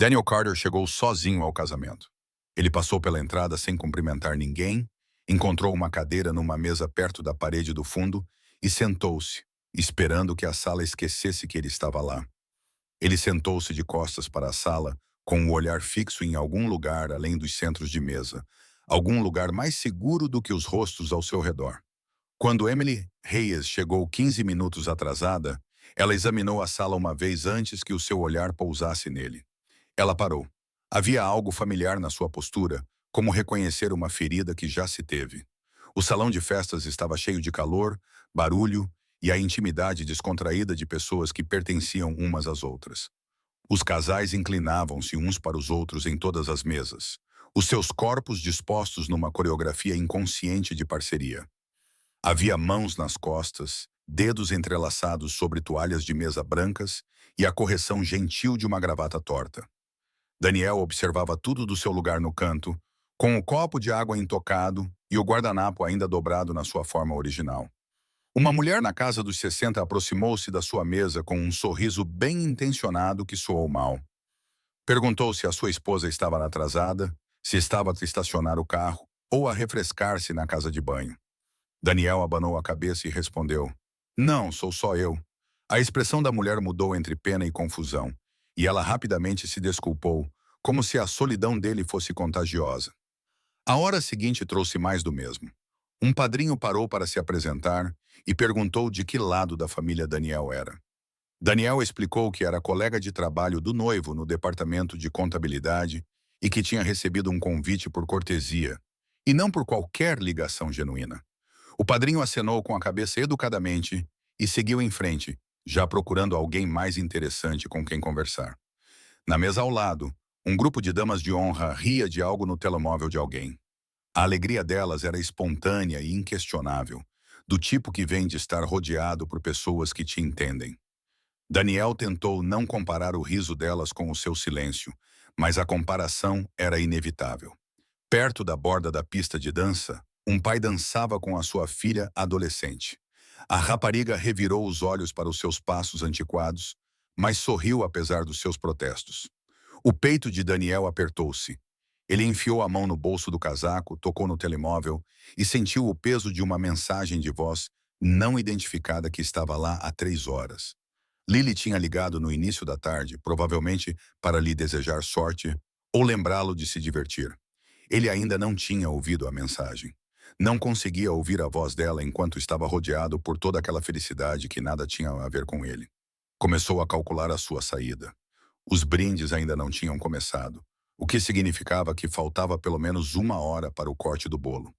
Daniel Carter chegou sozinho ao casamento. Ele passou pela entrada sem cumprimentar ninguém, encontrou uma cadeira numa mesa perto da parede do fundo e sentou-se, esperando que a sala esquecesse que ele estava lá. Ele sentou-se de costas para a sala, com o olhar fixo em algum lugar além dos centros de mesa, algum lugar mais seguro do que os rostos ao seu redor. Quando Emily Reyes chegou 15 minutos atrasada, ela examinou a sala uma vez antes que o seu olhar pousasse nele. Ela parou. Havia algo familiar na sua postura, como reconhecer uma ferida que já se teve. O salão de festas estava cheio de calor, barulho e a intimidade descontraída de pessoas que pertenciam umas às outras. Os casais inclinavam-se uns para os outros em todas as mesas, os seus corpos dispostos numa coreografia inconsciente de parceria. Havia mãos nas costas, dedos entrelaçados sobre toalhas de mesa brancas e a correção gentil de uma gravata torta. Daniel observava tudo do seu lugar no canto, com o copo de água intocado e o guardanapo ainda dobrado na sua forma original. Uma mulher na casa dos 60 aproximou-se da sua mesa com um sorriso bem intencionado que soou mal. Perguntou se a sua esposa estava atrasada, se estava a estacionar o carro ou a refrescar-se na casa de banho. Daniel abanou a cabeça e respondeu: "Não, sou só eu." A expressão da mulher mudou entre pena e confusão, e ela rapidamente se desculpou, como se a solidão dele fosse contagiosa. A hora seguinte trouxe mais do mesmo. Um padrinho parou para se apresentar e perguntou de que lado da família Daniel era. Daniel explicou que era colega de trabalho do noivo no departamento de contabilidade e que tinha recebido um convite por cortesia, e não por qualquer ligação genuína. O padrinho acenou com a cabeça educadamente e seguiu em frente, já procurando alguém mais interessante com quem conversar. Na mesa ao lado, um grupo de damas de honra ria de algo no telemóvel de alguém. A alegria delas era espontânea e inquestionável, do tipo que vem de estar rodeado por pessoas que te entendem. Daniel tentou não comparar o riso delas com o seu silêncio, mas a comparação era inevitável. Perto da borda da pista de dança, um pai dançava com a sua filha adolescente. A rapariga revirou os olhos para os seus passos antiquados, mas sorriu apesar dos seus protestos. O peito de Daniel apertou-se. Ele enfiou a mão no bolso do casaco, tocou no telemóvel e sentiu o peso de uma mensagem de voz não identificada que estava lá há 3 horas. Lily tinha ligado no início da tarde, provavelmente para lhe desejar sorte ou lembrá-lo de se divertir. Ele ainda não tinha ouvido a mensagem. Não conseguia ouvir a voz dela enquanto estava rodeado por toda aquela felicidade que nada tinha a ver com ele. Começou a calcular a sua saída. Os brindes ainda não tinham começado, o que significava que faltava pelo menos 1 hora para o corte do bolo.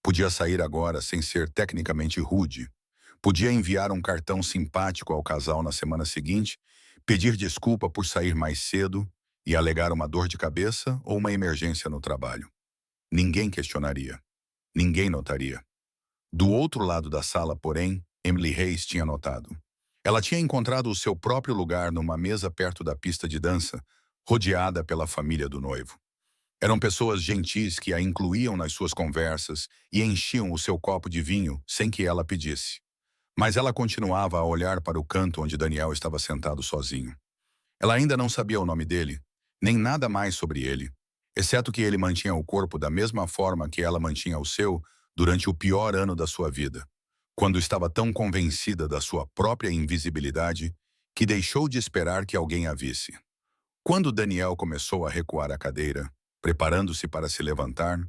Podia sair agora sem ser tecnicamente rude. Podia enviar um cartão simpático ao casal na semana seguinte, pedir desculpa por sair mais cedo e alegar uma dor de cabeça ou uma emergência no trabalho. Ninguém questionaria. Ninguém notaria. Do outro lado da sala, porém, Emily Reyes tinha notado. Ela tinha encontrado o seu próprio lugar numa mesa perto da pista de dança, rodeada pela família do noivo. Eram pessoas gentis que a incluíam nas suas conversas e enchiam o seu copo de vinho sem que ela pedisse. Mas ela continuava a olhar para o canto onde Daniel estava sentado sozinho. Ela ainda não sabia o nome dele, nem nada mais sobre ele, exceto que ele mantinha o corpo da mesma forma que ela mantinha o seu durante o pior ano da sua vida, quando estava tão convencida da sua própria invisibilidade que deixou de esperar que alguém a visse. Quando Daniel começou a recuar a cadeira, preparando-se para se levantar,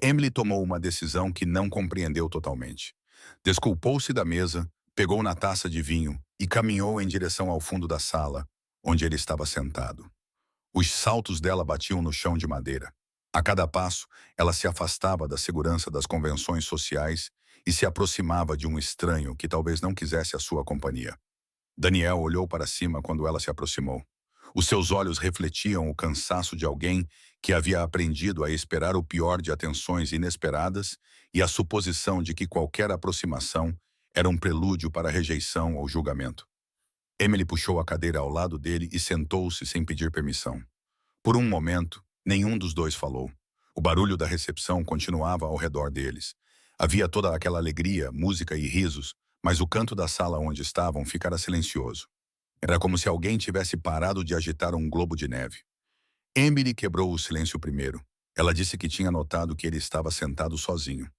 Emily tomou uma decisão que não compreendeu totalmente. Desculpou-se da mesa, pegou na taça de vinho e caminhou em direção ao fundo da sala, onde ele estava sentado. Os saltos dela batiam no chão de madeira. A cada passo, ela se afastava da segurança das convenções sociais e se aproximava de um estranho que talvez não quisesse a sua companhia. Daniel olhou para cima quando ela se aproximou. Os seus olhos refletiam o cansaço de alguém que havia aprendido a esperar o pior de atenções inesperadas e a suposição de que qualquer aproximação era um prelúdio para rejeição ou julgamento. Emily puxou a cadeira ao lado dele e sentou-se sem pedir permissão. Por um momento, nenhum dos dois falou. O barulho da recepção continuava ao redor deles. Havia toda aquela alegria, música e risos, mas o canto da sala onde estavam ficara silencioso. Era como se alguém tivesse parado de agitar um globo de neve. Emily quebrou o silêncio primeiro. Ela disse que tinha notado que ele estava sentado sozinho.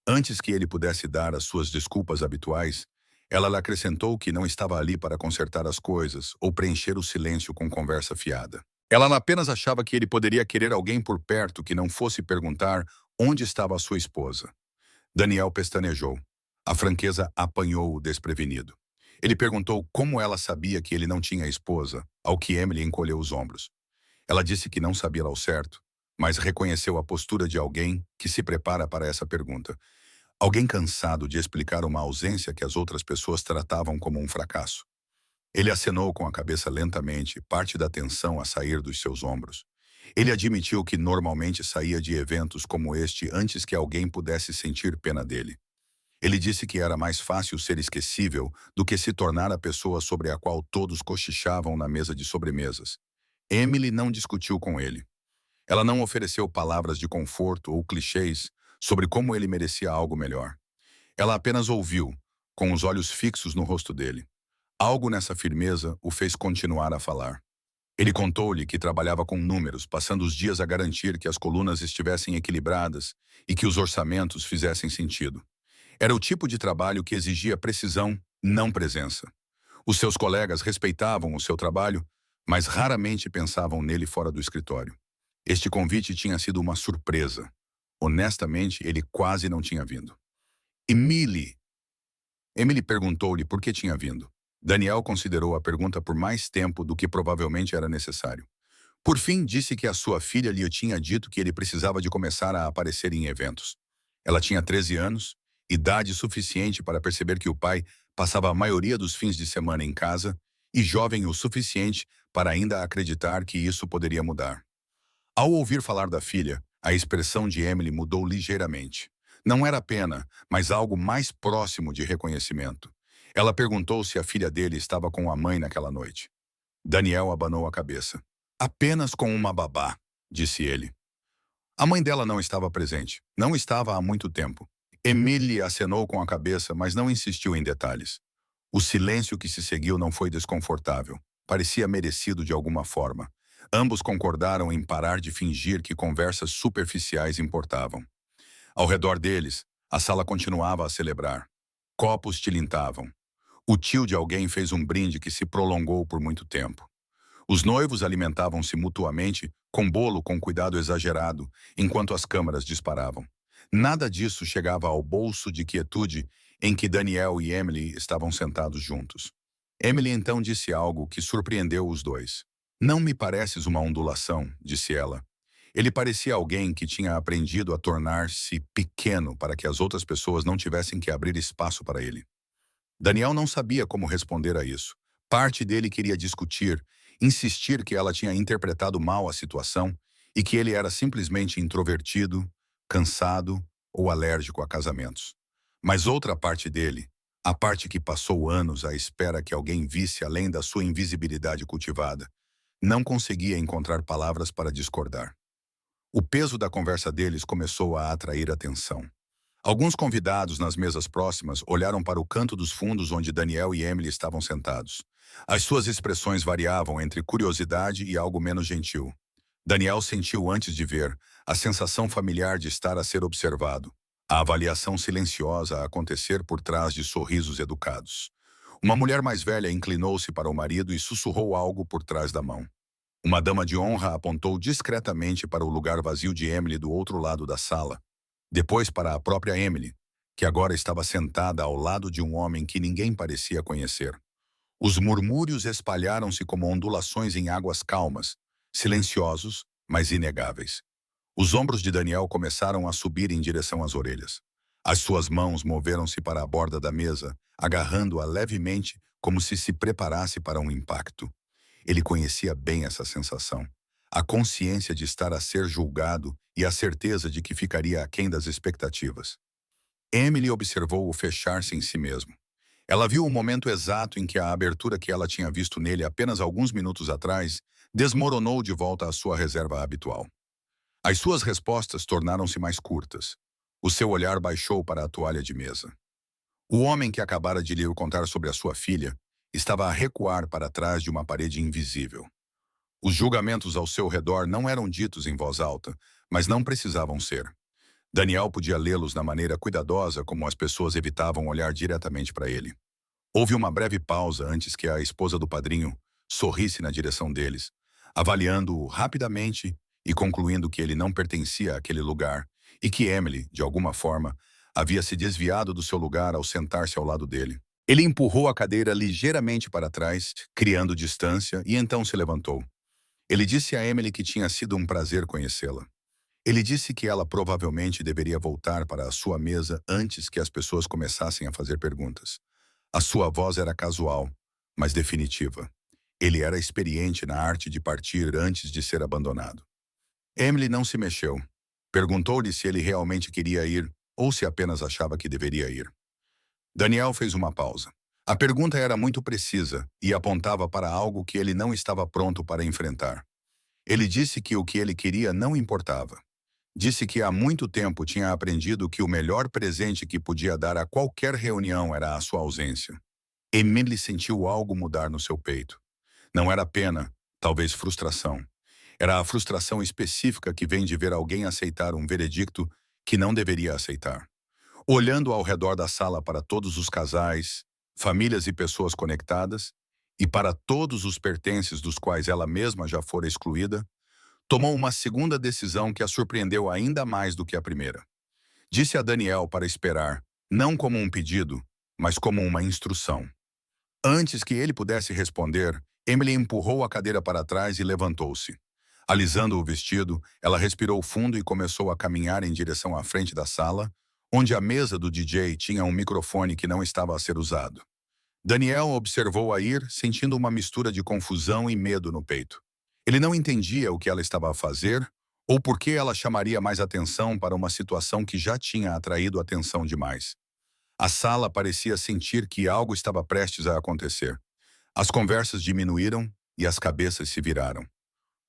Antes que ele pudesse dar as suas desculpas habituais, ela lhe acrescentou que não estava ali para consertar as coisas ou preencher o silêncio com conversa fiada. Ela apenas achava que ele poderia querer alguém por perto que não fosse perguntar onde estava a sua esposa. Daniel pestanejou. A franqueza apanhou-o desprevenido. Ele perguntou como ela sabia que ele não tinha esposa, ao que Emily encolheu os ombros. Ela disse que não sabia ao certo, mas reconheceu a postura de alguém que se prepara para essa pergunta. Alguém cansado de explicar uma ausência que as outras pessoas tratavam como um fracasso. Ele acenou com a cabeça lentamente, parte da tensão a sair dos seus ombros. Ele admitiu que normalmente saía de eventos como este antes que alguém pudesse sentir pena dele. Ele disse que era mais fácil ser esquecível do que se tornar a pessoa sobre a qual todos cochichavam na mesa de sobremesas. Emily não discutiu com ele. Ela não ofereceu palavras de conforto ou clichês sobre como ele merecia algo melhor. Ela apenas ouviu, com os olhos fixos no rosto dele. Algo nessa firmeza o fez continuar a falar. Ele contou-lhe que trabalhava com números, passando os dias a garantir que as colunas estivessem equilibradas e que os orçamentos fizessem sentido. Era o tipo de trabalho que exigia precisão, não presença. Os seus colegas respeitavam o seu trabalho, mas raramente pensavam nele fora do escritório. Este convite tinha sido uma surpresa. Honestamente, ele quase não tinha vindo. Emily. Emily perguntou-lhe por que tinha vindo. Daniel considerou a pergunta por mais tempo do que provavelmente era necessário. Por fim, disse que a sua filha lhe tinha dito que ele precisava de começar a aparecer em eventos. Ela tinha 13 anos, idade suficiente para perceber que o pai passava a maioria dos fins de semana em casa e jovem o suficiente para ainda acreditar que isso poderia mudar. Ao ouvir falar da filha, a expressão de Emily mudou ligeiramente. Não era pena, mas algo mais próximo de reconhecimento. Ela perguntou se a filha dele estava com a mãe naquela noite. Daniel abanou a cabeça. Apenas com uma babá, disse ele. A mãe dela não estava presente. Não estava há muito tempo. Emily acenou com a cabeça, mas não insistiu em detalhes. O silêncio que se seguiu não foi desconfortável. Parecia merecido de alguma forma. Ambos concordaram em parar de fingir que conversas superficiais importavam. Ao redor deles, a sala continuava a celebrar. Copos tilintavam. O tio de alguém fez um brinde que se prolongou por muito tempo. Os noivos alimentavam-se mutuamente com bolo com cuidado exagerado, enquanto as câmaras disparavam. Nada disso chegava ao bolso de quietude em que Daniel e Emily estavam sentados juntos. Emily então disse algo que surpreendeu os dois. Não me pareces uma ondulação, disse ela. Ele parecia alguém que tinha aprendido a tornar-se pequeno para que as outras pessoas não tivessem que abrir espaço para ele. Daniel não sabia como responder a isso. Parte dele queria discutir, insistir que ela tinha interpretado mal a situação e que ele era simplesmente introvertido, cansado ou alérgico a casamentos. Mas outra parte dele, a parte que passou anos à espera que alguém visse além da sua invisibilidade cultivada, não conseguia encontrar palavras para discordar. O peso da conversa deles começou a atrair atenção. Alguns convidados nas mesas próximas olharam para o canto dos fundos onde Daniel e Emily estavam sentados. As suas expressões variavam entre curiosidade e algo menos gentil. Daniel sentiu antes de ver a sensação familiar de estar a ser observado, a avaliação silenciosa a acontecer por trás de sorrisos educados. Uma mulher mais velha inclinou-se para o marido e sussurrou algo por trás da mão. Uma dama de honra apontou discretamente para o lugar vazio de Emily do outro lado da sala. Depois para a própria Emily, que agora estava sentada ao lado de um homem que ninguém parecia conhecer. Os murmúrios espalharam-se como ondulações em águas calmas, silenciosos, mas inegáveis. Os ombros de Daniel começaram a subir em direção às orelhas. As suas mãos moveram-se para a borda da mesa, agarrando-a levemente como se preparasse para um impacto. Ele conhecia bem essa sensação. A consciência de estar a ser julgado e a certeza de que ficaria aquém das expectativas. Emily observou-o fechar-se em si mesmo. Ela viu o momento exato em que a abertura que ela tinha visto nele apenas alguns minutos atrás desmoronou de volta à sua reserva habitual. As suas respostas tornaram-se mais curtas. O seu olhar baixou para a toalha de mesa. O homem que acabara de lhe contar sobre a sua filha estava a recuar para trás de uma parede invisível. Os julgamentos ao seu redor não eram ditos em voz alta, mas não precisavam ser. Daniel podia lê-los na maneira cuidadosa como as pessoas evitavam olhar diretamente para ele. Houve uma breve pausa antes que a esposa do padrinho sorrisse na direção deles, avaliando-o rapidamente e concluindo que ele não pertencia àquele lugar e que Emily, de alguma forma, havia se desviado do seu lugar ao sentar-se ao lado dele. Ele empurrou a cadeira ligeiramente para trás, criando distância, e então se levantou. Ele disse a Emily que tinha sido um prazer conhecê-la. Ele disse que ela provavelmente deveria voltar para a sua mesa antes que as pessoas começassem a fazer perguntas. A sua voz era casual, mas definitiva. Ele era experiente na arte de partir antes de ser abandonado. Emily não se mexeu. Perguntou-lhe se ele realmente queria ir ou se apenas achava que deveria ir. Daniel fez uma pausa. A pergunta era muito precisa e apontava para algo que ele não estava pronto para enfrentar. Ele disse que o que ele queria não importava. Disse que há muito tempo tinha aprendido que o melhor presente que podia dar a qualquer reunião era a sua ausência. Emily sentiu algo mudar no seu peito. Não era pena, talvez frustração. Era a frustração específica que vem de ver alguém aceitar um veredicto que não deveria aceitar. Olhando ao redor da sala para todos os casais, famílias e pessoas conectadas, e para todos os pertences dos quais ela mesma já fora excluída, tomou uma segunda decisão que a surpreendeu ainda mais do que a primeira. Disse a Daniel para esperar, não como um pedido, mas como uma instrução. Antes que ele pudesse responder, Emily empurrou a cadeira para trás e levantou-se. Alisando o vestido, ela respirou fundo e começou a caminhar em direção à frente da sala, onde a mesa do DJ tinha um microfone que não estava a ser usado. Daniel observou-a ir, sentindo uma mistura de confusão e medo no peito. Ele não entendia o que ela estava a fazer ou por que ela chamaria mais atenção para uma situação que já tinha atraído atenção demais. A sala parecia sentir que algo estava prestes a acontecer. As conversas diminuíram e as cabeças se viraram.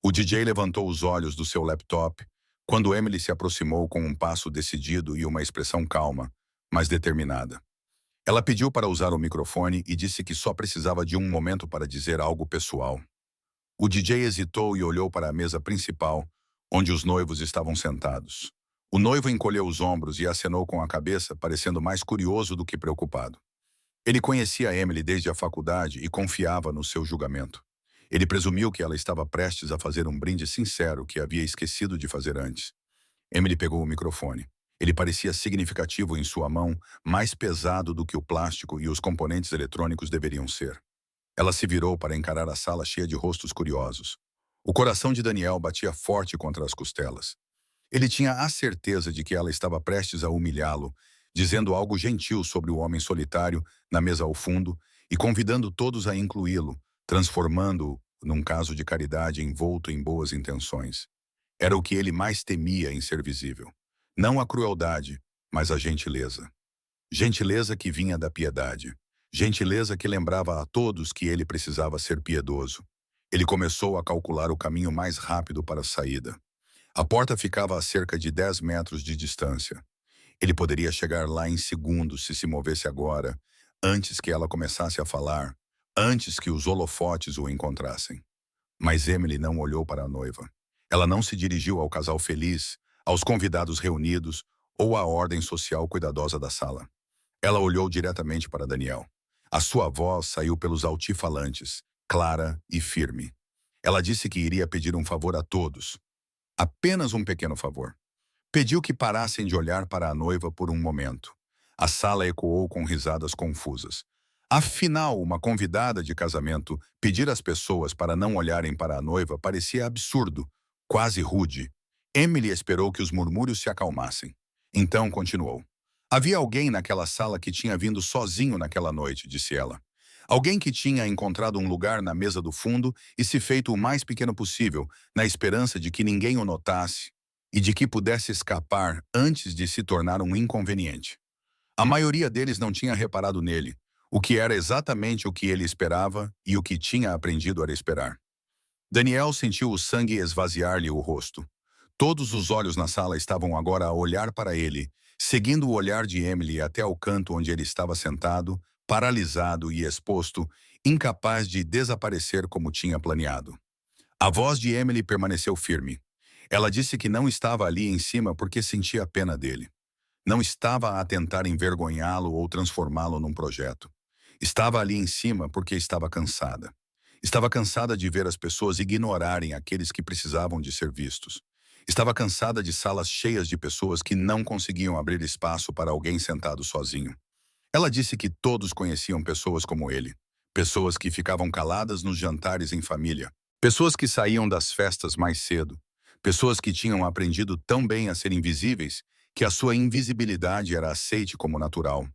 O DJ levantou os olhos do seu laptop quando Emily se aproximou com um passo decidido e uma expressão calma, mas determinada. Ela pediu para usar o microfone e disse que só precisava de um momento para dizer algo pessoal. O DJ hesitou e olhou para a mesa principal, onde os noivos estavam sentados. O noivo encolheu os ombros e acenou com a cabeça, parecendo mais curioso do que preocupado. Ele conhecia Emily desde a faculdade e confiava no seu julgamento. Ele presumiu que ela estava prestes a fazer um brinde sincero que havia esquecido de fazer antes. Emily pegou o microfone. Ele parecia significativo em sua mão, mais pesado do que o plástico e os componentes eletrônicos deveriam ser. Ela se virou para encarar a sala cheia de rostos curiosos. O coração de Daniel batia forte contra as costelas. Ele tinha a certeza de que ela estava prestes a humilhá-lo, dizendo algo gentil sobre o homem solitário na mesa ao fundo e convidando todos a incluí-lo, transformando-o num caso de caridade envolto em boas intenções. Era o que ele mais temia em ser visível. Não a crueldade, mas a gentileza. Gentileza que vinha da piedade. Gentileza que lembrava a todos que ele precisava ser piedoso. Ele começou a calcular o caminho mais rápido para a saída. A porta ficava a cerca de 10 metros de distância. Ele poderia chegar lá em segundos se movesse agora, antes que ela começasse a falar, antes que os holofotes o encontrassem. Mas Emily não olhou para a noiva. Ela não se dirigiu ao casal feliz, aos convidados reunidos ou à ordem social cuidadosa da sala. Ela olhou diretamente para Daniel. A sua voz saiu pelos altifalantes, clara e firme. Ela disse que iria pedir um favor a todos. Apenas um pequeno favor. Pediu que parassem de olhar para a noiva por um momento. A sala ecoou com risadas confusas. Afinal, uma convidada de casamento pedir às pessoas para não olharem para a noiva parecia absurdo, quase rude. Emily esperou que os murmúrios se acalmassem. Então continuou. Havia alguém naquela sala que tinha vindo sozinho naquela noite, disse ela. Alguém que tinha encontrado um lugar na mesa do fundo e se feito o mais pequeno possível, na esperança de que ninguém o notasse e de que pudesse escapar antes de se tornar um inconveniente. A maioria deles não tinha reparado nele, o que era exatamente o que ele esperava e o que tinha aprendido a esperar. Daniel sentiu o sangue esvaziar-lhe o rosto. Todos os olhos na sala estavam agora a olhar para ele, seguindo o olhar de Emily até o canto onde ele estava sentado, paralisado e exposto, incapaz de desaparecer como tinha planeado. A voz de Emily permaneceu firme. Ela disse que não estava ali em cima porque sentia pena dele. Não estava a tentar envergonhá-lo ou transformá-lo num projeto. Estava ali em cima porque estava cansada. Estava cansada de ver as pessoas ignorarem aqueles que precisavam de ser vistos. Estava cansada de salas cheias de pessoas que não conseguiam abrir espaço para alguém sentado sozinho. Ela disse que todos conheciam pessoas como ele. Pessoas que ficavam caladas nos jantares em família. Pessoas que saíam das festas mais cedo. Pessoas que tinham aprendido tão bem a ser invisíveis que a sua invisibilidade era aceite como natural.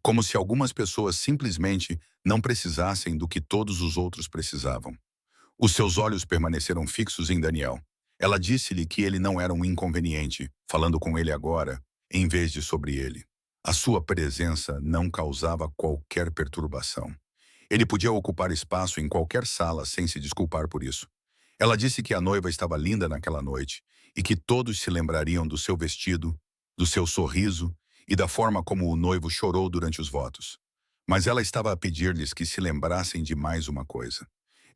Como se algumas pessoas simplesmente não precisassem do que todos os outros precisavam. Os seus olhos permaneceram fixos em Daniel. Ela disse-lhe que ele não era um inconveniente, falando com ele agora, em vez de sobre ele. A sua presença não causava qualquer perturbação. Ele podia ocupar espaço em qualquer sala sem se desculpar por isso. Ela disse que a noiva estava linda naquela noite e que todos se lembrariam do seu vestido, do seu sorriso e da forma como o noivo chorou durante os votos. Mas ela estava a pedir-lhes que se lembrassem de mais uma coisa.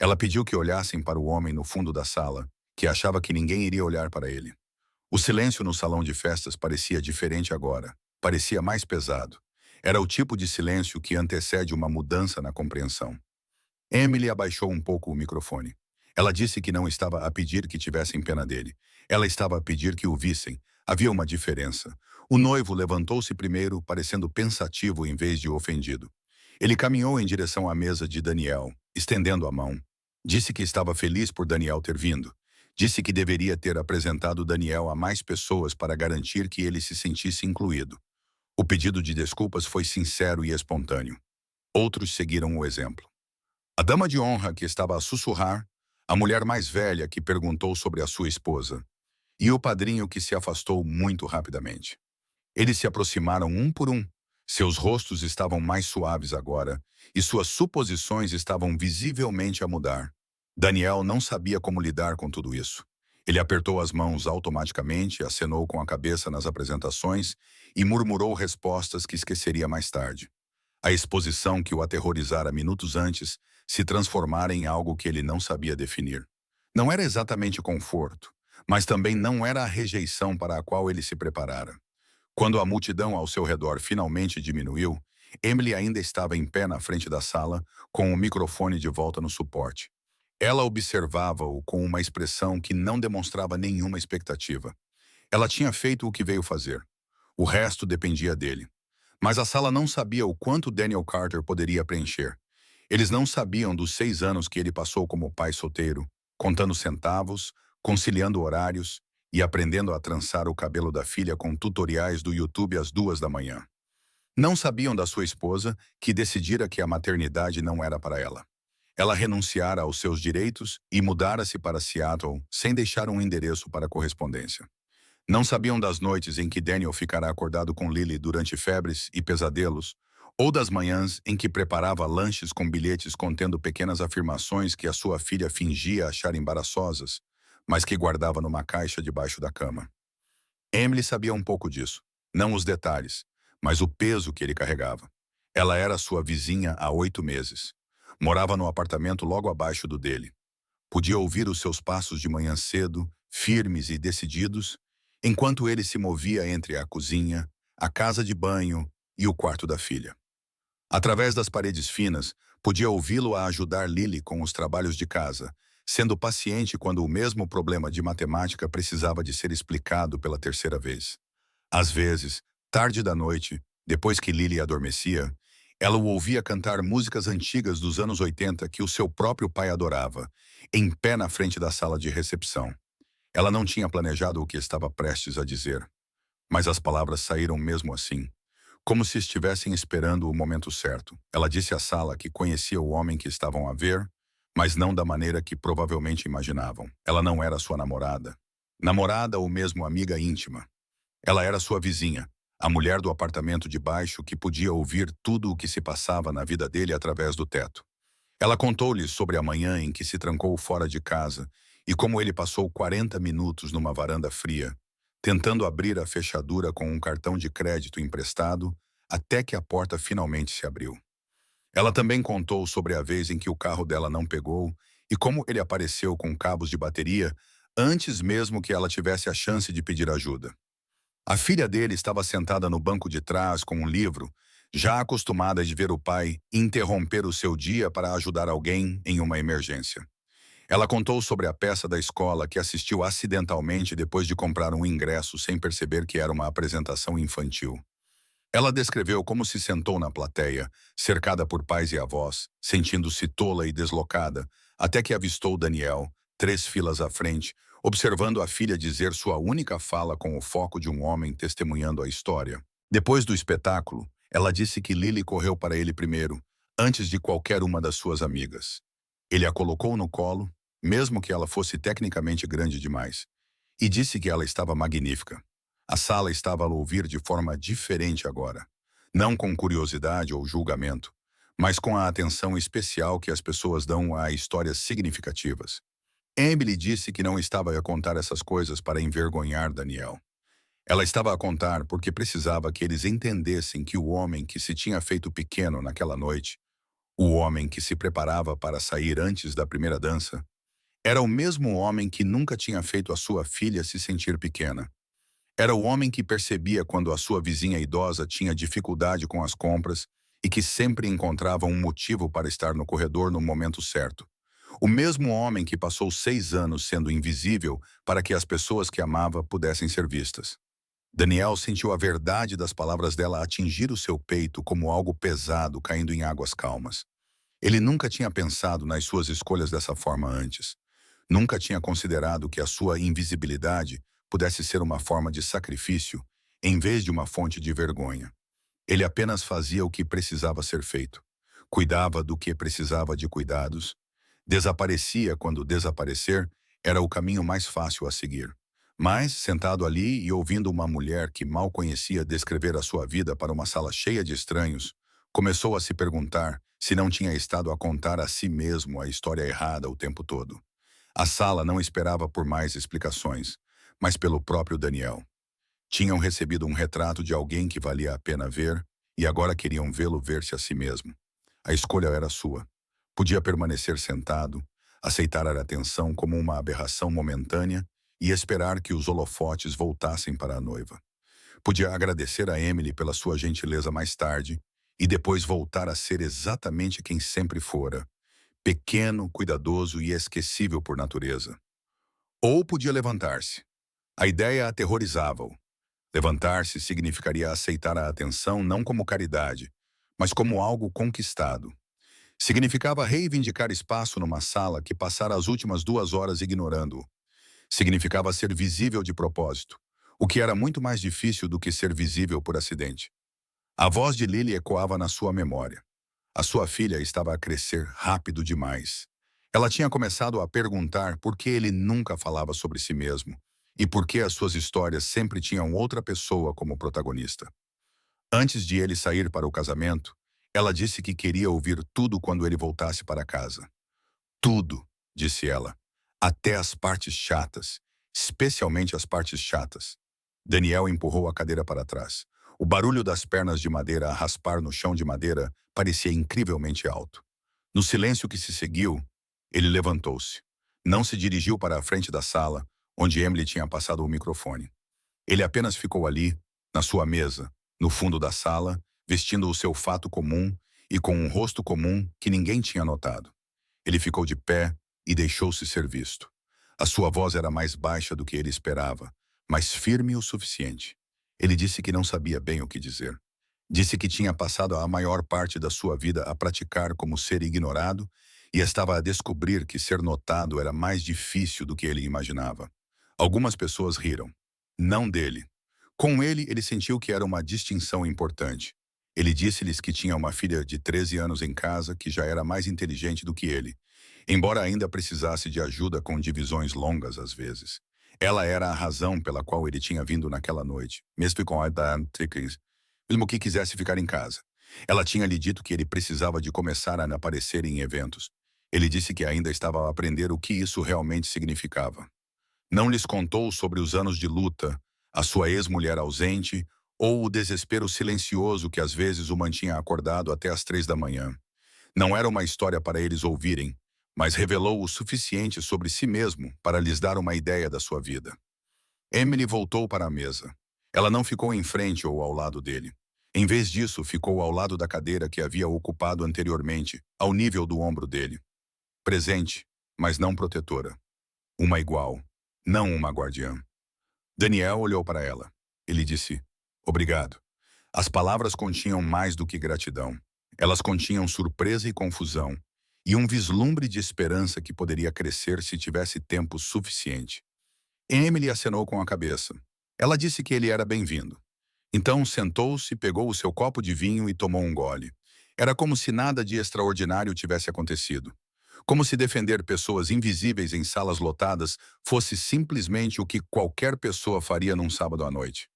Ela pediu que olhassem para o homem no fundo da sala, que achava que ninguém iria olhar para ele. O silêncio no salão de festas parecia diferente agora. Parecia mais pesado. Era o tipo de silêncio que antecede uma mudança na compreensão. Emily abaixou um pouco o microfone. Ela disse que não estava a pedir que tivessem pena dele. Ela estava a pedir que o vissem. Havia uma diferença. O noivo levantou-se primeiro, parecendo pensativo em vez de ofendido. Ele caminhou em direção à mesa de Daniel, estendendo a mão. Disse que estava feliz por Daniel ter vindo. Disse que deveria ter apresentado Daniel a mais pessoas para garantir que ele se sentisse incluído. O pedido de desculpas foi sincero e espontâneo. Outros seguiram o exemplo. A dama de honra que estava a sussurrar, a mulher mais velha que perguntou sobre a sua esposa, e o padrinho que se afastou muito rapidamente. Eles se aproximaram um por um. Seus rostos estavam mais suaves agora, e suas suposições estavam visivelmente a mudar. Daniel não sabia como lidar com tudo isso. Ele apertou as mãos automaticamente, acenou com a cabeça nas apresentações e murmurou respostas que esqueceria mais tarde. A exposição que o aterrorizara minutos antes se transformara em algo que ele não sabia definir. Não era exatamente conforto, mas também não era a rejeição para a qual ele se preparara. Quando a multidão ao seu redor finalmente diminuiu, Emily ainda estava em pé na frente da sala, com o microfone de volta no suporte. Ela observava-o com uma expressão que não demonstrava nenhuma expectativa. Ela tinha feito o que veio fazer. O resto dependia dele. Mas a sala não sabia o quanto Daniel Carter poderia preencher. Eles não sabiam dos 6 anos que ele passou como pai solteiro, contando centavos, conciliando horários e aprendendo a trançar o cabelo da filha com tutoriais do YouTube às 2 da manhã. Não sabiam da sua esposa, que decidira que a maternidade não era para ela. Ela renunciara aos seus direitos e mudara-se para Seattle sem deixar um endereço para correspondência. Não sabiam das noites em que Daniel ficará acordado com Lily durante febres e pesadelos, ou das manhãs em que preparava lanches com bilhetes contendo pequenas afirmações que a sua filha fingia achar embaraçosas, mas que guardava numa caixa debaixo da cama. Emily sabia um pouco disso, não os detalhes, mas o peso que ele carregava. Ela era sua vizinha há 8 meses. Morava no apartamento logo abaixo do dele. Podia ouvir os seus passos de manhã cedo, firmes e decididos, enquanto ele se movia entre a cozinha, a casa de banho e o quarto da filha. Através das paredes finas, podia ouvi-lo a ajudar Lily com os trabalhos de casa, sendo paciente quando o mesmo problema de matemática precisava de ser explicado pela terceira vez. Às vezes, tarde da noite, depois que Lily adormecia, ela o ouvia cantar músicas antigas dos anos 80 que o seu próprio pai adorava, em pé na frente da sala de recepção. Ela não tinha planejado o que estava prestes a dizer, mas as palavras saíram mesmo assim, como se estivessem esperando o momento certo. Ela disse à sala que conhecia o homem que estavam a ver, mas não da maneira que provavelmente imaginavam. Ela não era sua namorada. Namorada ou mesmo amiga íntima. Ela era sua vizinha, a mulher do apartamento de baixo que podia ouvir tudo o que se passava na vida dele através do teto. Ela contou-lhe sobre a manhã em que se trancou fora de casa e como ele passou 40 minutos numa varanda fria, tentando abrir a fechadura com um cartão de crédito emprestado, até que a porta finalmente se abriu. Ela também contou sobre a vez em que o carro dela não pegou e como ele apareceu com cabos de bateria antes mesmo que ela tivesse a chance de pedir ajuda. A filha dele estava sentada no banco de trás com um livro, já acostumada de ver o pai interromper o seu dia para ajudar alguém em uma emergência. Ela contou sobre a peça da escola que assistiu acidentalmente depois de comprar um ingresso sem perceber que era uma apresentação infantil. Ela descreveu como se sentou na plateia, cercada por pais e avós, sentindo-se tola e deslocada, até que avistou Daniel, 3 filas à frente, observando a filha dizer sua única fala com o foco de um homem testemunhando a história. Depois do espetáculo, ela disse que Lily correu para ele primeiro, antes de qualquer uma das suas amigas. Ele a colocou no colo, mesmo que ela fosse tecnicamente grande demais, e disse que ela estava magnífica. A sala estava a ouvir de forma diferente agora. Não com curiosidade ou julgamento, mas com a atenção especial que as pessoas dão a histórias significativas. Emily disse que não estava a contar essas coisas para envergonhar Daniel. Ela estava a contar porque precisava que eles entendessem que o homem que se tinha feito pequeno naquela noite, o homem que se preparava para sair antes da primeira dança, era o mesmo homem que nunca tinha feito a sua filha se sentir pequena. Era o homem que percebia quando a sua vizinha idosa tinha dificuldade com as compras e que sempre encontrava um motivo para estar no corredor no momento certo. O mesmo homem que passou 6 anos sendo invisível para que as pessoas que amava pudessem ser vistas. Daniel sentiu a verdade das palavras dela atingir o seu peito como algo pesado caindo em águas calmas. Ele nunca tinha pensado nas suas escolhas dessa forma antes. Nunca tinha considerado que a sua invisibilidade pudesse ser uma forma de sacrifício, em vez de uma fonte de vergonha. Ele apenas fazia o que precisava ser feito. Cuidava do que precisava de cuidados. Desaparecia quando desaparecer era o caminho mais fácil a seguir. Mas, sentado ali e ouvindo uma mulher que mal conhecia descrever a sua vida para uma sala cheia de estranhos, começou a se perguntar se não tinha estado a contar a si mesmo a história errada o tempo todo. A sala não esperava por mais explicações, mas pelo próprio Daniel. Tinham recebido um retrato de alguém que valia a pena ver e agora queriam vê-lo ver-se a si mesmo. A escolha era sua. Podia permanecer sentado, aceitar a atenção como uma aberração momentânea e esperar que os holofotes voltassem para a noiva. Podia agradecer a Emily pela sua gentileza mais tarde e depois voltar a ser exatamente quem sempre fora, pequeno, cuidadoso e esquecível por natureza. Ou podia levantar-se. A ideia aterrorizava-o. Levantar-se significaria aceitar a atenção não como caridade, mas como algo conquistado. Significava reivindicar espaço numa sala que passara as últimas 2 horas ignorando-o. Significava ser visível de propósito, o que era muito mais difícil do que ser visível por acidente. A voz de Lily ecoava na sua memória. A sua filha estava a crescer rápido demais. Ela tinha começado a perguntar por que ele nunca falava sobre si mesmo e por que as suas histórias sempre tinham outra pessoa como protagonista. Antes de ele sair para o casamento, ela disse que queria ouvir tudo quando ele voltasse para casa. Tudo, disse ela, até as partes chatas, especialmente as partes chatas. Daniel empurrou a cadeira para trás. O barulho das pernas de madeira a raspar no chão de madeira parecia incrivelmente alto. No silêncio que se seguiu, ele levantou-se. Não se dirigiu para a frente da sala, onde Emily tinha passado o microfone. Ele apenas ficou ali, na sua mesa, no fundo da sala, vestindo o seu fato comum e com um rosto comum que ninguém tinha notado. Ele ficou de pé e deixou-se ser visto. A sua voz era mais baixa do que ele esperava, mas firme o suficiente. Ele disse que não sabia bem o que dizer. Disse que tinha passado a maior parte da sua vida a praticar como ser ignorado e estava a descobrir que ser notado era mais difícil do que ele imaginava. Algumas pessoas riram. Não dele. Com ele sentiu que era uma distinção importante. Ele disse-lhes que tinha uma filha de 13 anos em casa que já era mais inteligente do que ele, embora ainda precisasse de ajuda com divisões longas às vezes. Ela era a razão pela qual ele tinha vindo naquela noite, mesmo que quisesse ficar em casa. Ela tinha lhe dito que ele precisava de começar a aparecer em eventos. Ele disse que ainda estava a aprender o que isso realmente significava. Não lhes contou sobre os anos de luta, a sua ex-mulher ausente ou o desespero silencioso que às vezes o mantinha acordado até as 3 da manhã. Não era uma história para eles ouvirem, mas revelou o suficiente sobre si mesmo para lhes dar uma ideia da sua vida. Emily voltou para a mesa. Ela não ficou em frente ou ao lado dele. Em vez disso, ficou ao lado da cadeira que havia ocupado anteriormente, ao nível do ombro dele. Presente, mas não protetora. Uma igual, não uma guardiã. Daniel olhou para ela. Ele disse, obrigado. As palavras continham mais do que gratidão. Elas continham surpresa e confusão, e um vislumbre de esperança que poderia crescer se tivesse tempo suficiente. Emily acenou com a cabeça. Ela disse que ele era bem-vindo. Então sentou-se, pegou o seu copo de vinho e tomou um gole. Era como se nada de extraordinário tivesse acontecido. Como se defender pessoas invisíveis em salas lotadas fosse simplesmente o que qualquer pessoa faria num sábado à noite.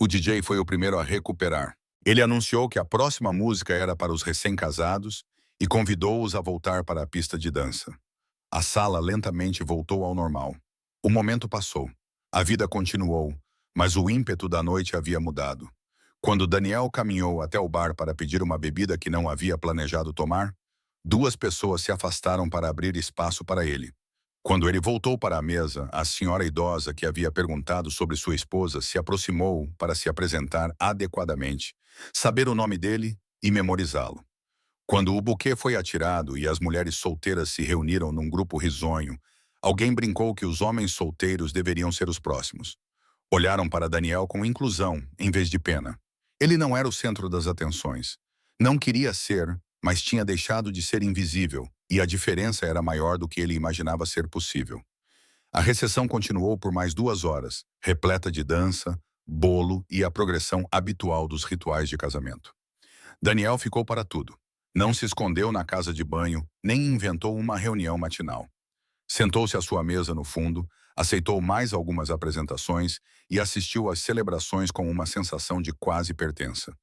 O DJ foi o primeiro a recuperar. Ele anunciou que a próxima música era para os recém-casados e convidou-os a voltar para a pista de dança. A sala lentamente voltou ao normal. O momento passou. A vida continuou, mas o ímpeto da noite havia mudado. Quando Daniel caminhou até o bar para pedir uma bebida que não havia planejado tomar, duas pessoas se afastaram para abrir espaço para ele. Quando ele voltou para a mesa, a senhora idosa que havia perguntado sobre sua esposa se aproximou para se apresentar adequadamente, saber o nome dele e memorizá-lo. Quando o buquê foi atirado e as mulheres solteiras se reuniram num grupo risonho, alguém brincou que os homens solteiros deveriam ser os próximos. Olharam para Daniel com inclusão, em vez de pena. Ele não era o centro das atenções. Não queria ser, mas tinha deixado de ser invisível, e a diferença era maior do que ele imaginava ser possível. A recessão continuou por mais 2 horas, repleta de dança, bolo e a progressão habitual dos rituais de casamento. Daniel ficou para tudo. Não se escondeu na casa de banho, nem inventou uma reunião matinal. Sentou-se à sua mesa no fundo, aceitou mais algumas apresentações e assistiu às celebrações com uma sensação de quase pertença.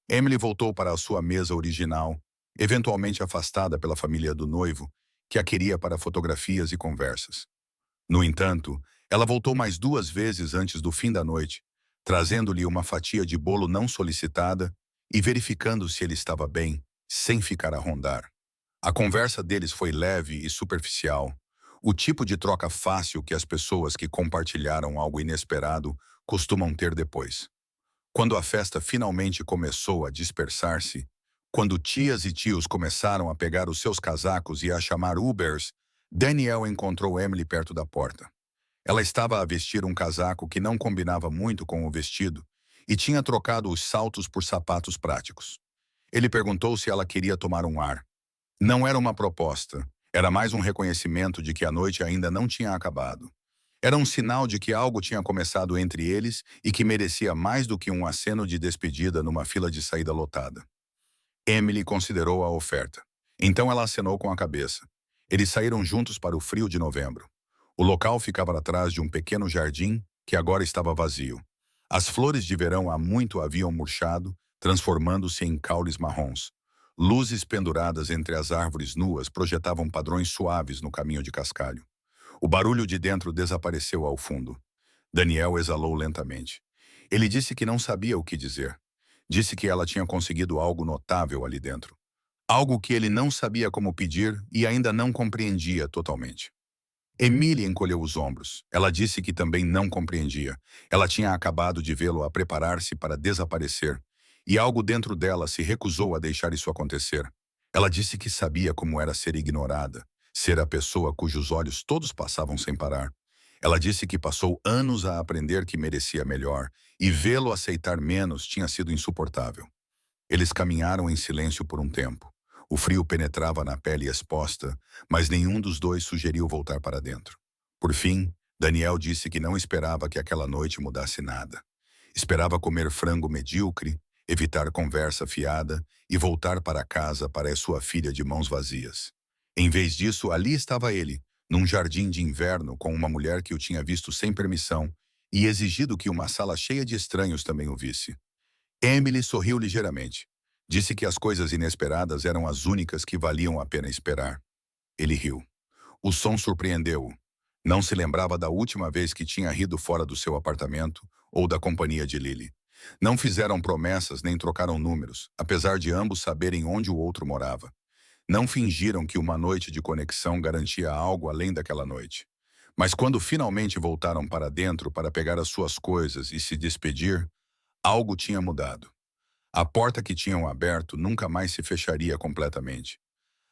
Emily voltou para a sua mesa original, eventualmente afastada pela família do noivo, que a queria para fotografias e conversas. No entanto, ela voltou mais 2 vezes antes do fim da noite, trazendo-lhe uma fatia de bolo não solicitada e verificando se ele estava bem, sem ficar a rondar. A conversa deles foi leve e superficial, o tipo de troca fácil que as pessoas que compartilharam algo inesperado costumam ter depois. Quando a festa finalmente começou a dispersar-se, quando tias e tios começaram a pegar os seus casacos e a chamar Ubers, Daniel encontrou Emily perto da porta. Ela estava a vestir um casaco que não combinava muito com o vestido e tinha trocado os saltos por sapatos práticos. Ele perguntou se ela queria tomar um ar. Não era uma proposta, era mais um reconhecimento de que a noite ainda não tinha acabado. Era um sinal de que algo tinha começado entre eles e que merecia mais do que um aceno de despedida numa fila de saída lotada. Emily considerou a oferta. Então ela acenou com a cabeça. Eles saíram juntos para o frio de novembro. O local ficava atrás de um pequeno jardim que agora estava vazio. As flores de verão há muito haviam murchado, transformando-se em caules marrons. Luzes penduradas entre as árvores nuas projetavam padrões suaves no caminho de cascalho. O barulho de dentro desapareceu ao fundo. Daniel exalou lentamente. Ele disse que não sabia o que dizer. Disse que ela tinha conseguido algo notável ali dentro. Algo que ele não sabia como pedir e ainda não compreendia totalmente. Emily encolheu os ombros. Ela disse que também não compreendia. Ela tinha acabado de vê-lo a preparar-se para desaparecer, e algo dentro dela se recusou a deixar isso acontecer. Ela disse que sabia como era ser ignorada, ser a pessoa cujos olhos todos passavam sem parar. Ela disse que passou anos a aprender que merecia melhor, e vê-lo aceitar menos tinha sido insuportável. Eles caminharam em silêncio por um tempo. O frio penetrava na pele exposta, mas nenhum dos dois sugeriu voltar para dentro. Por fim, Daniel disse que não esperava que aquela noite mudasse nada. Esperava comer frango medíocre, evitar conversa fiada e voltar para casa para a sua filha de mãos vazias. Em vez disso, ali estava ele, num jardim de inverno com uma mulher que o tinha visto sem permissão e exigido que uma sala cheia de estranhos também o visse. Emily sorriu ligeiramente. Disse que as coisas inesperadas eram as únicas que valiam a pena esperar. Ele riu. O som surpreendeu-o. Não se lembrava da última vez que tinha rido fora do seu apartamento ou da companhia de Lily. Não fizeram promessas nem trocaram números, apesar de ambos saberem onde o outro morava. Não fingiram que uma noite de conexão garantia algo além daquela noite. Mas quando finalmente voltaram para dentro para pegar as suas coisas e se despedir, algo tinha mudado. A porta que tinham aberto nunca mais se fecharia completamente.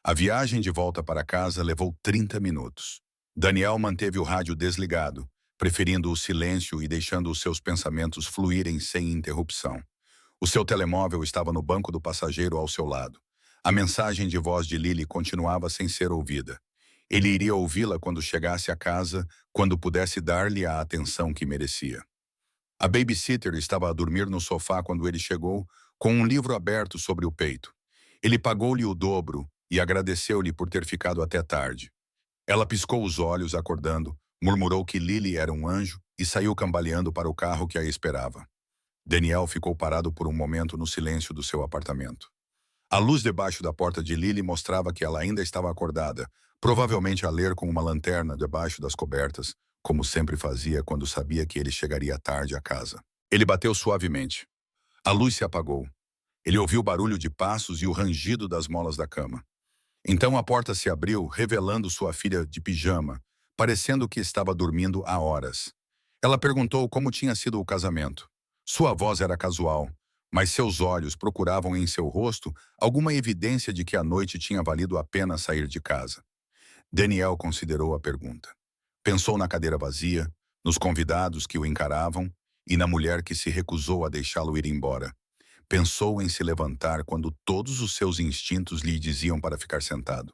A viagem de volta para casa levou 30 minutos. Daniel manteve o rádio desligado, preferindo o silêncio e deixando os seus pensamentos fluírem sem interrupção. O seu telemóvel estava no banco do passageiro ao seu lado. A mensagem de voz de Lily continuava sem ser ouvida. Ele iria ouvi-la quando chegasse a casa, quando pudesse dar-lhe a atenção que merecia. A babysitter estava a dormir no sofá quando ele chegou, com um livro aberto sobre o peito. Ele pagou-lhe o dobro e agradeceu-lhe por ter ficado até tarde. Ela piscou os olhos, acordando, murmurou que Lily era um anjo e saiu cambaleando para o carro que a esperava. Daniel ficou parado por um momento no silêncio do seu apartamento. A luz debaixo da porta de Lily mostrava que ela ainda estava acordada, provavelmente a ler com uma lanterna debaixo das cobertas, como sempre fazia quando sabia que ele chegaria tarde à casa. Ele bateu suavemente. A luz se apagou. Ele ouviu o barulho de passos e o rangido das molas da cama. Então a porta se abriu, revelando sua filha de pijama, parecendo que estava dormindo há horas. Ela perguntou como tinha sido o casamento. Sua voz era casual, mas seus olhos procuravam em seu rosto alguma evidência de que a noite tinha valido a pena sair de casa. Daniel considerou a pergunta. Pensou na cadeira vazia, nos convidados que o encaravam e na mulher que se recusou a deixá-lo ir embora. Pensou em se levantar quando todos os seus instintos lhe diziam para ficar sentado.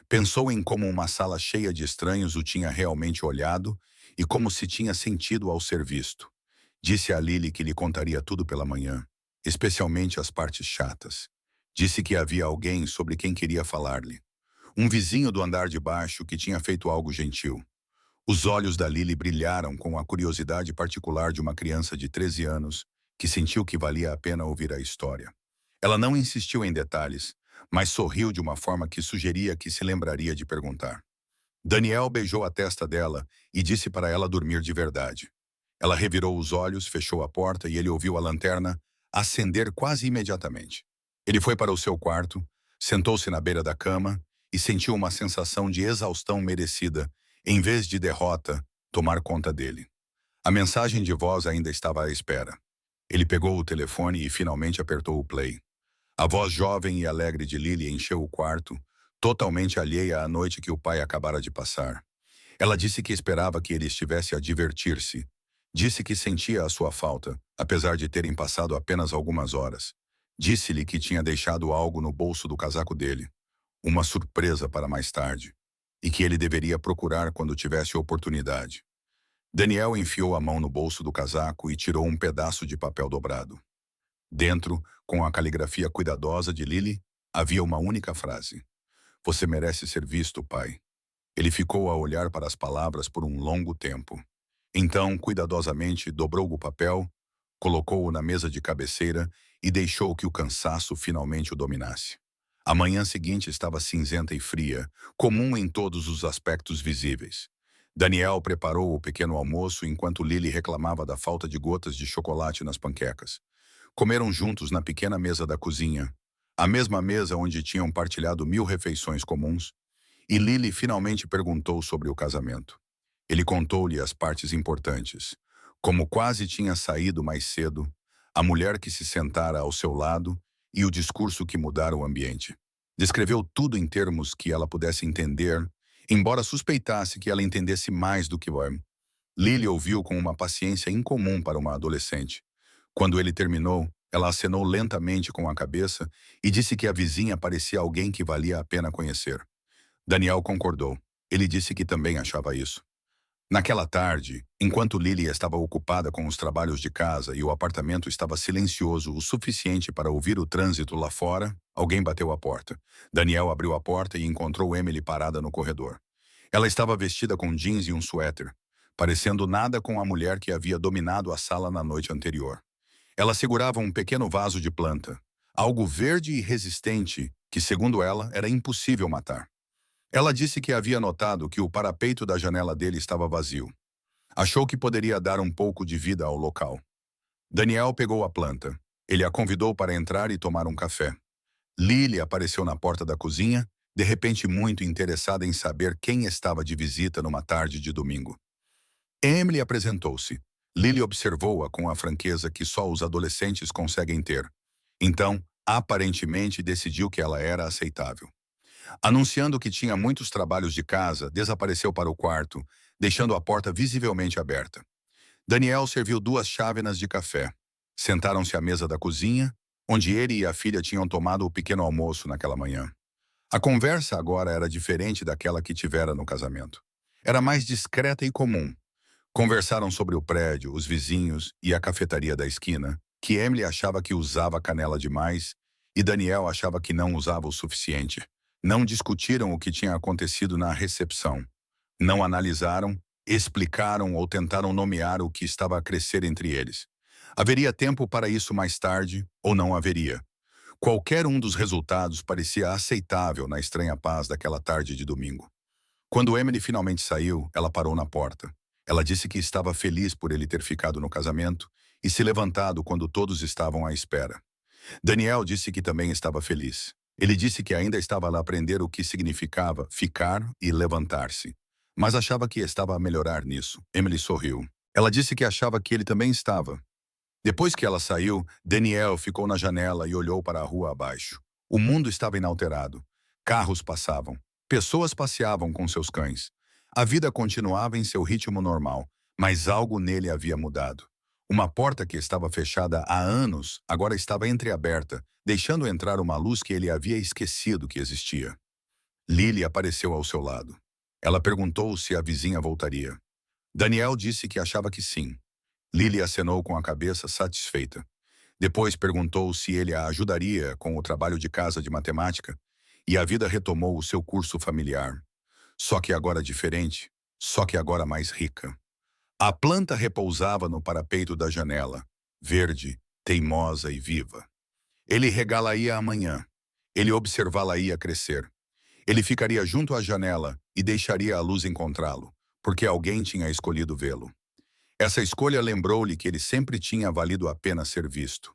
Pensou em como uma sala cheia de estranhos o tinha realmente olhado e como se tinha sentido ao ser visto. Disse a Lily que lhe contaria tudo pela manhã, especialmente as partes chatas. Disse que havia alguém sobre quem queria falar-lhe. Um vizinho do andar de baixo que tinha feito algo gentil. Os olhos da Lily brilharam com a curiosidade particular de uma criança de 13 anos que sentiu que valia a pena ouvir a história. Ela não insistiu em detalhes, mas sorriu de uma forma que sugeria que se lembraria de perguntar. Daniel beijou a testa dela e disse para ela dormir de verdade. Ela revirou os olhos, fechou a porta e ele ouviu a lanterna acender quase imediatamente. Ele foi para o seu quarto, sentou-se na beira da cama e sentiu uma sensação de exaustão merecida, em vez de derrota, tomar conta dele. A mensagem de voz ainda estava à espera. Ele pegou o telefone e finalmente apertou o play. A voz jovem e alegre de Lily encheu o quarto, totalmente alheia à noite que o pai acabara de passar. Ela disse que esperava que ele estivesse a divertir-se. Disse que sentia a sua falta, apesar de terem passado apenas algumas horas. Disse-lhe que tinha deixado algo no bolso do casaco dele, uma surpresa para mais tarde, e que ele deveria procurar quando tivesse oportunidade. Daniel enfiou a mão no bolso do casaco e tirou um pedaço de papel dobrado. Dentro, com a caligrafia cuidadosa de Lily, havia uma única frase. Você merece ser visto, pai. Ele ficou a olhar para as palavras por um longo tempo. Então, cuidadosamente, dobrou o papel, colocou-o na mesa de cabeceira e deixou que o cansaço finalmente o dominasse. A manhã seguinte estava cinzenta e fria, comum em todos os aspectos visíveis. Daniel preparou o pequeno almoço enquanto Lily reclamava da falta de gotas de chocolate nas panquecas. Comeram juntos na pequena mesa da cozinha, a mesma mesa onde tinham partilhado 1000 refeições comuns, e Lily finalmente perguntou sobre o casamento. Ele contou-lhe as partes importantes, como quase tinha saído mais cedo, a mulher que se sentara ao seu lado e o discurso que mudara o ambiente. Descreveu tudo em termos que ela pudesse entender, embora suspeitasse que ela entendesse mais do que Worm. Lily ouviu com uma paciência incomum para uma adolescente. Quando ele terminou, ela acenou lentamente com a cabeça e disse que a vizinha parecia alguém que valia a pena conhecer. Daniel concordou. Ele disse que também achava isso. Naquela tarde, enquanto Lily estava ocupada com os trabalhos de casa e o apartamento estava silencioso o suficiente para ouvir o trânsito lá fora, alguém bateu à porta. Daniel abriu a porta e encontrou Emily parada no corredor. Ela estava vestida com jeans e um suéter, parecendo nada com a mulher que havia dominado a sala na noite anterior. Ela segurava um pequeno vaso de planta, algo verde e resistente que, segundo ela, era impossível matar. Ela disse que havia notado que o parapeito da janela dele estava vazio. Achou que poderia dar um pouco de vida ao local. Daniel pegou a planta. Ele a convidou para entrar e tomar um café. Lily apareceu na porta da cozinha, de repente muito interessada em saber quem estava de visita numa tarde de domingo. Emily apresentou-se. Lily observou-a com a franqueza que só os adolescentes conseguem ter. Então, aparentemente, decidiu que ela era aceitável. Anunciando que tinha muitos trabalhos de casa, desapareceu para o quarto, deixando a porta visivelmente aberta. Daniel serviu 2 chávenas de café. Sentaram-se à mesa da cozinha, onde ele e a filha tinham tomado o pequeno almoço naquela manhã. A conversa agora era diferente daquela que tivera no casamento. Era mais discreta e comum. Conversaram sobre o prédio, os vizinhos e a cafetaria da esquina, que Emily achava que usava canela demais e Daniel achava que não usava o suficiente. Não discutiram o que tinha acontecido na recepção. Não analisaram, explicaram ou tentaram nomear o que estava a crescer entre eles. Haveria tempo para isso mais tarde ou não haveria. Qualquer um dos resultados parecia aceitável na estranha paz daquela tarde de domingo. Quando Emily finalmente saiu, ela parou na porta. Ela disse que estava feliz por ele ter ficado no casamento e se levantado quando todos estavam à espera. Daniel disse que também estava feliz. Ele disse que ainda estava a aprender o que significava ficar e levantar-se, mas achava que estava a melhorar nisso. Emily sorriu. Ela disse que achava que ele também estava. Depois que ela saiu, Daniel ficou na janela e olhou para a rua abaixo. O mundo estava inalterado. Carros passavam. Pessoas passeavam com seus cães. A vida continuava em seu ritmo normal, mas algo nele havia mudado. Uma porta que estava fechada há anos agora estava entreaberta, deixando entrar uma luz que ele havia esquecido que existia. Lily apareceu ao seu lado. Ela perguntou se a vizinha voltaria. Daniel disse que achava que sim. Lily acenou com a cabeça satisfeita. Depois perguntou se ele a ajudaria com o trabalho de casa de matemática, e a vida retomou o seu curso familiar. Só que agora diferente, só que agora mais rica. A planta repousava no parapeito da janela, verde, teimosa e viva. Ele regá-la-ia amanhã. Ele observá-la-ia crescer. Ele ficaria junto à janela e deixaria a luz encontrá-lo, porque alguém tinha escolhido vê-lo. Essa escolha lembrou-lhe que ele sempre tinha valido a pena ser visto.